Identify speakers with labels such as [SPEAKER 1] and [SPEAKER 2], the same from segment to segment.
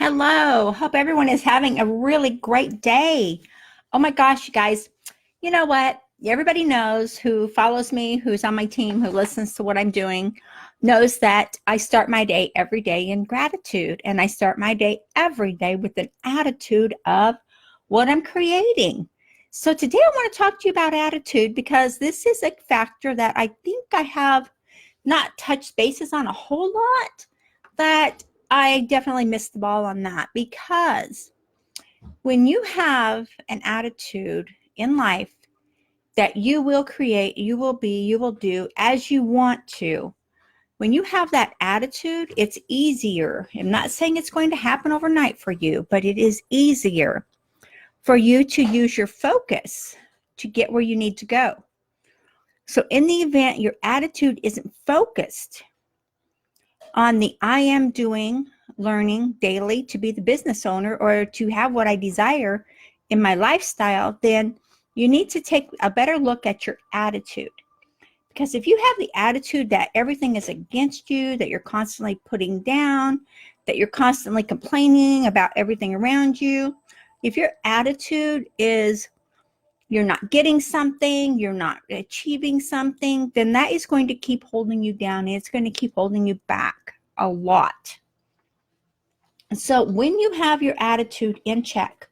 [SPEAKER 1] Hello. Hope everyone is having a really great day. Oh my gosh, you guys. You know what? Everybody knows who follows me, who's on my team, who listens to what I'm doing, knows that I start my day every day in gratitude. And I start my day every day with an attitude of what I'm creating. So today I want to talk to you about attitude because this is a factor that I think I have not touched bases on a whole lot, that I definitely missed the ball on that, because when you have an attitude in life that you will create, you will be, you will do as you want to, when you have that attitude, it's easier. I'm not saying it's going to happen overnight for you, but it is easier for you to use your focus to get where you need to go. So in the event your attitude isn't focused on the I am doing, learning daily to be the business owner or to have what I desire in my lifestyle, then you need to take a better look at your attitude. Because if you have the attitude that everything is against you, that you're constantly putting down, that you're constantly complaining about everything around you, if your attitude is you're not getting something, you're not achieving something, then that is going to keep holding you down, and it's going to keep holding you back a lot. So when you have your attitude in check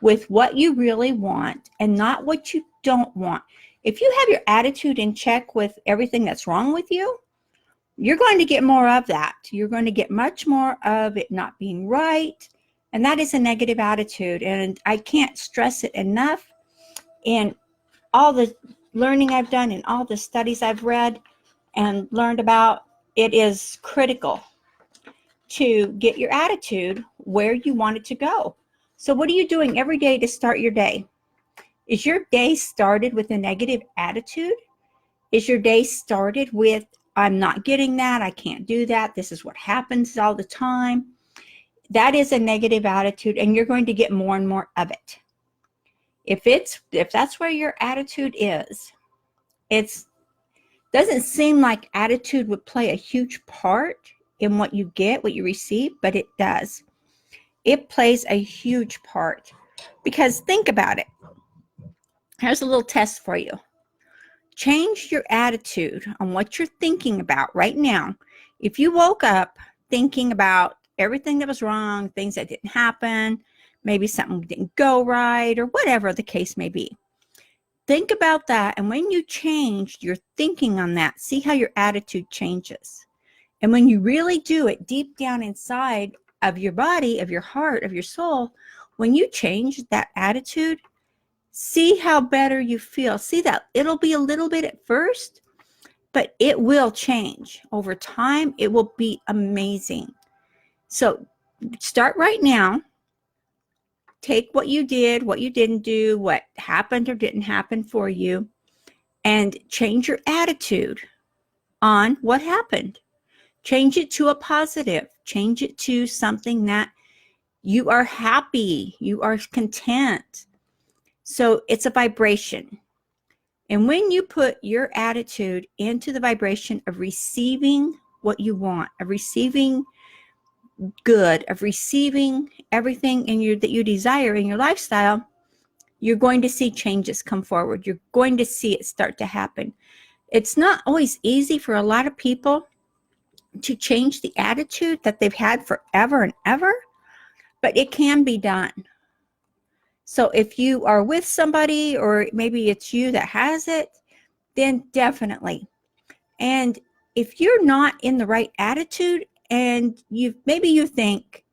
[SPEAKER 1] with what you really want and not what you don't want, if you have your attitude in check with everything that's wrong with you, you're going to get more of that. You're going to get much more of it not being right. And that is a negative attitude. And I can't stress it enough. In all the learning I've done and all the studies I've read and learned about, it is critical to get your attitude where you want it to go. So what are you doing every day to start your day? Is your day started with a negative attitude? Is your day started with, I'm not getting that, I can't do that, this is what happens all the time? That is a negative attitude, and you're going to get more and more of it. If that's where your attitude is, it doesn't seem like attitude would play a huge part in what you get, what you receive, but it does. It plays a huge part, because think about it. Here's a little test for you. Change your attitude on what you're thinking about right now. If you woke up thinking about everything that was wrong, things that didn't happen, maybe something didn't go right, or whatever the case may be, think about that. And when you change your thinking on that, see how your attitude changes. And when you really do it deep down inside of your body, of your heart, of your soul, when you change that attitude, see how better you feel. See that it'll be a little bit at first, but it will change over time. It will be amazing. So start right now. Take what you did, what you didn't do, what happened or didn't happen for you, and change your attitude on what happened. Change it to a positive. Change it to something that you are happy, you are content. So it's a vibration. And when you put your attitude into the vibration of receiving what you want, of receiving good, of receiving everything in you that you desire in your lifestyle, you're going to see changes come forward. You're going to see it start to happen. It's not always easy for a lot of people to change the attitude that they've had forever and ever, but it can be done. So if you are with somebody, or maybe it's you that has it, then definitely. And if you're not in the right attitude, and maybe you think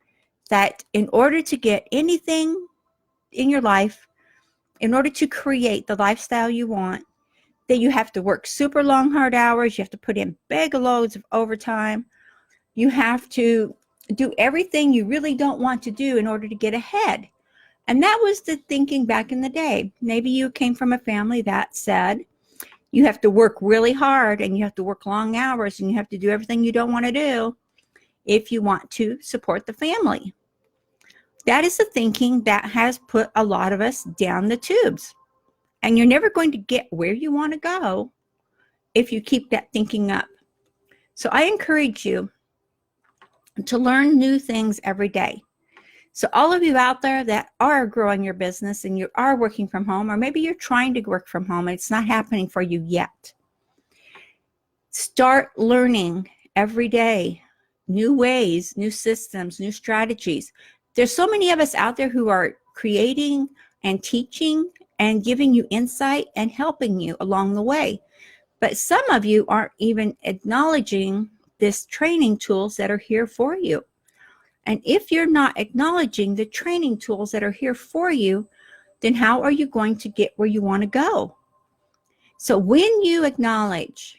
[SPEAKER 1] that in order to get anything in your life, in order to create the lifestyle you want, that you have to work super long, hard hours, you have to put in big loads of overtime, you have to do everything you really don't want to do in order to get ahead. And that was the thinking back in the day. Maybe you came from a family that said, you have to work really hard, and you have to work long hours, and you have to do everything you don't want to do if you want to support the family. That is the thinking that has put a lot of us down the tubes. And you're never going to get where you want to go if you keep that thinking up. So I encourage you to learn new things every day. So all of you out there that are growing your business and you are working from home, or maybe you're trying to work from home and it's not happening for you yet, start learning every day new ways, new systems, new strategies. There's so many of us out there who are creating and teaching and giving you insight and helping you along the way. But some of you aren't even acknowledging this training tools that are here for you. And if you're not acknowledging the training tools that are here for you, then how are you going to get where you want to go? So when you acknowledge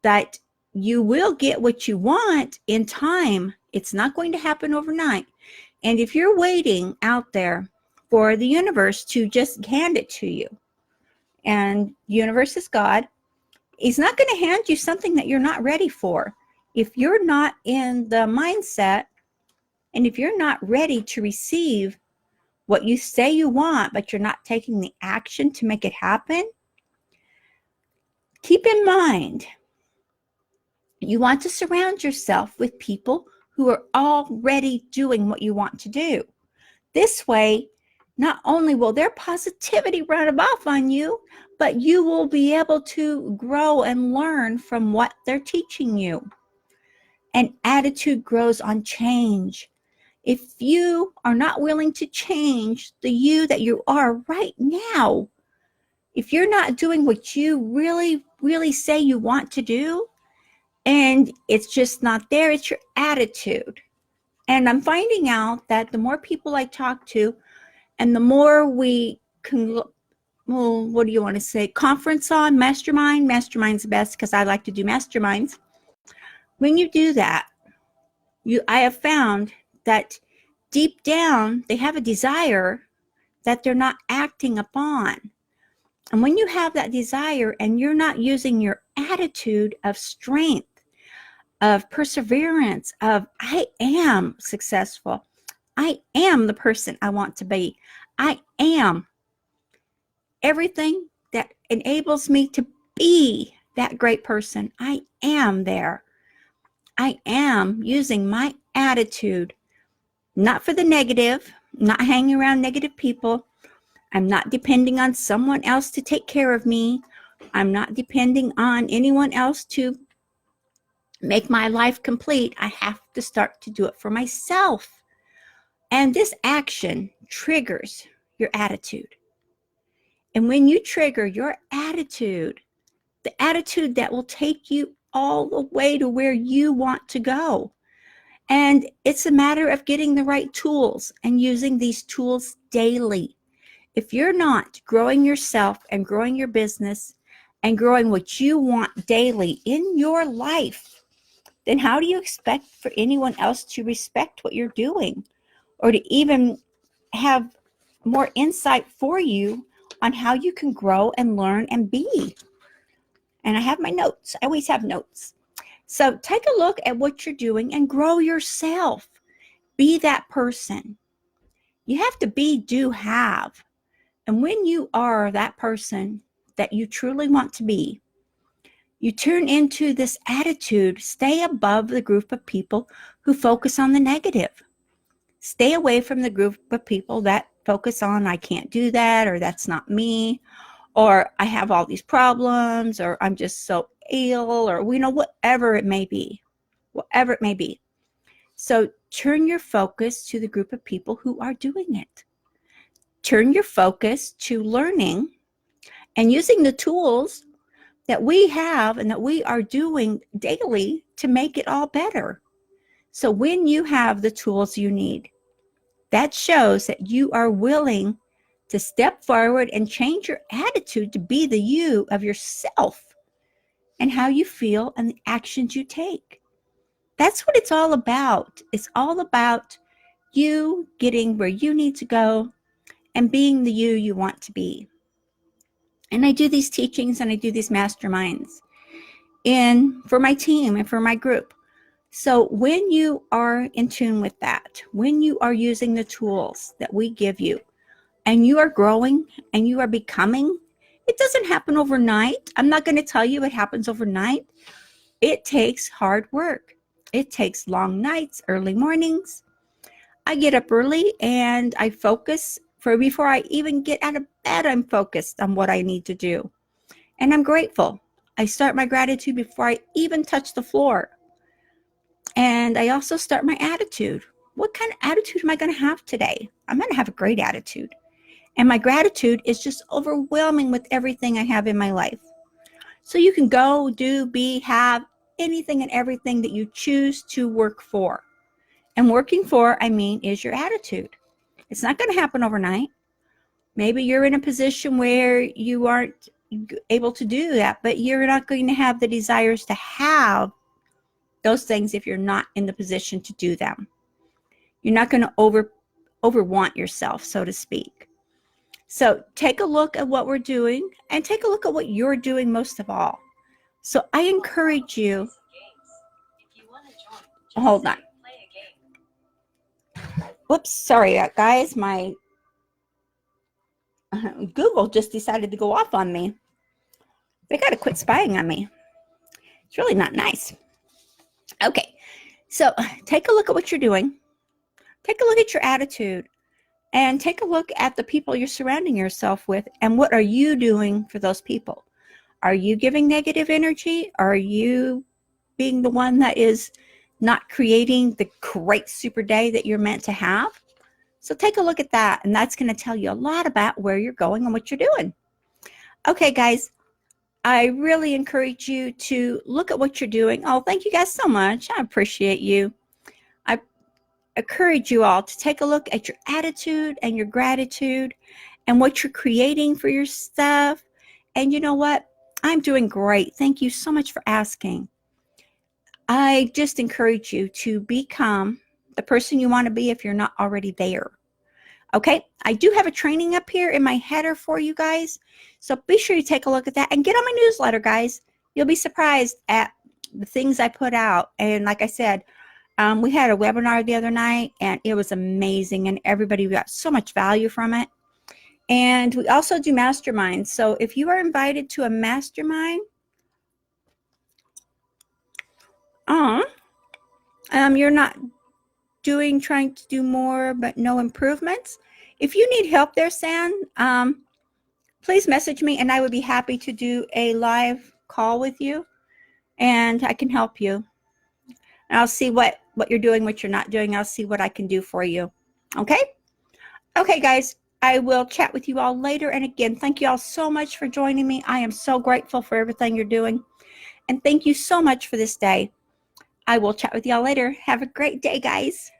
[SPEAKER 1] that you will get what you want in time, it's not going to happen overnight. And if you're waiting out there for the universe to just hand it to you, and universe is God, he's not going to hand you something that you're not ready for. If you're not in the mindset, and if you're not ready to receive what you say you want, but you're not taking the action to make it happen, keep in mind, you want to surround yourself with people who are already doing what you want to do. This way, not only will their positivity rub off on you, but you will be able to grow and learn from what they're teaching you. And attitude grows on change. If you are not willing to change the you that you are right now, if you're not doing what you really, really say you want to do, and it's just not there, it's your attitude. And I'm finding out that the more people I talk to, and the more we can, well, what do you want to say? Conference on, mastermind. Mastermind's the best because I like to do masterminds. When you do that, I have found that deep down, they have a desire that they're not acting upon. And when you have that desire and you're not using your attitude of strength, of perseverance, of I am successful, I am the person I want to be, I am everything that enables me to be that great person, I am there. I am using my attitude, not for the negative, not hanging around negative people. I'm not depending on someone else to take care of me. I'm not depending on anyone else to make my life complete. I have to start to do it for myself. And this action triggers your attitude. And when you trigger your attitude, the attitude that will take you all the way to where you want to go. And it's a matter of getting the right tools and using these tools daily. If you're not growing yourself and growing your business and growing what you want daily in your life, then how do you expect for anyone else to respect what you're doing or to even have more insight for you on how you can grow and learn and be? And I have my notes. I always have notes. So take a look at what you're doing and grow yourself. Be that person. You have to be, do, have. And when you are that person that you truly want to be, you turn into this attitude. Stay above the group of people who focus on the negative. Stay away from the group of people that focus on, I can't do that, or that's not me, or I have all these problems, or I'm just so ill, or whatever it may be. Whatever it may be. So turn your focus to the group of people who are doing it. Turn your focus to learning and using the tools that we have and that we are doing daily to make it all better. So when you have the tools you need, that shows that you are willing to step forward and change your attitude to be the you of yourself and how you feel and the actions you take. That's what it's all about. It's all about you getting where you need to go and being the you want to be. And I do these teachings and I do these masterminds for my team and for my group. So when you are in tune with that, when you are using the tools that we give you and you are growing and you are becoming, it doesn't happen overnight. I'm not going to tell you it happens overnight. It takes hard work. It takes long nights, early mornings. I get up early and I focus. For before I even get out of bed, I'm focused on what I need to do. And I'm grateful. I start my gratitude before I even touch the floor. And I also start my attitude. What kind of attitude am I going to have today? I'm going to have a great attitude. And my gratitude is just overwhelming with everything I have in my life. So you can go, do, be, have anything and everything that you choose to work for. And working for, I mean, is your attitude. It's not going to happen overnight. Maybe you're in a position where you aren't able to do that, but you're not going to have the desires to have those things if you're not in the position to do them. You're not going to overwant yourself, so to speak. So take a look at what we're doing and take a look at what you're doing most of all. So I encourage you. Hold on. Whoops, sorry guys, my Google just decided to go off on me. They got to quit spying on me. It's really not nice. Okay, so take a look at what you're doing. Take a look at your attitude. And take a look at the people you're surrounding yourself with and what are you doing for those people? Are you giving negative energy? Are you being the one that is not creating the great super day that you're meant to have? So take a look at that, and that's going to tell you a lot about where you're going and what you're doing. Okay, guys, I really encourage you to look at what you're doing. Oh, thank you guys so much. I appreciate you. I encourage you all to take a look at your attitude and your gratitude and what you're creating for your stuff. And you know what? I'm doing great. Thank you so much for asking. I just encourage you to become the person you want to be if you're not already there. Okay, I do have a training up here in my header for you guys. So be sure you take a look at that and get on my newsletter, guys. You'll be surprised at the things I put out. And like I said, we had a webinar the other night and it was amazing and everybody got so much value from it. And we also do masterminds. So if you are invited to a mastermind, you're not trying to do more but no improvements. If you need help there, San, please message me and I would be happy to do a live call with you and I can help you. And I'll see what you're doing, what you're not doing. I'll see what I can do for you. Okay? Okay, guys. I will chat with you all later. And again, thank you all so much for joining me. I am so grateful for everything you're doing. And thank you so much for this day. I will chat with you all later. Have a great day, guys.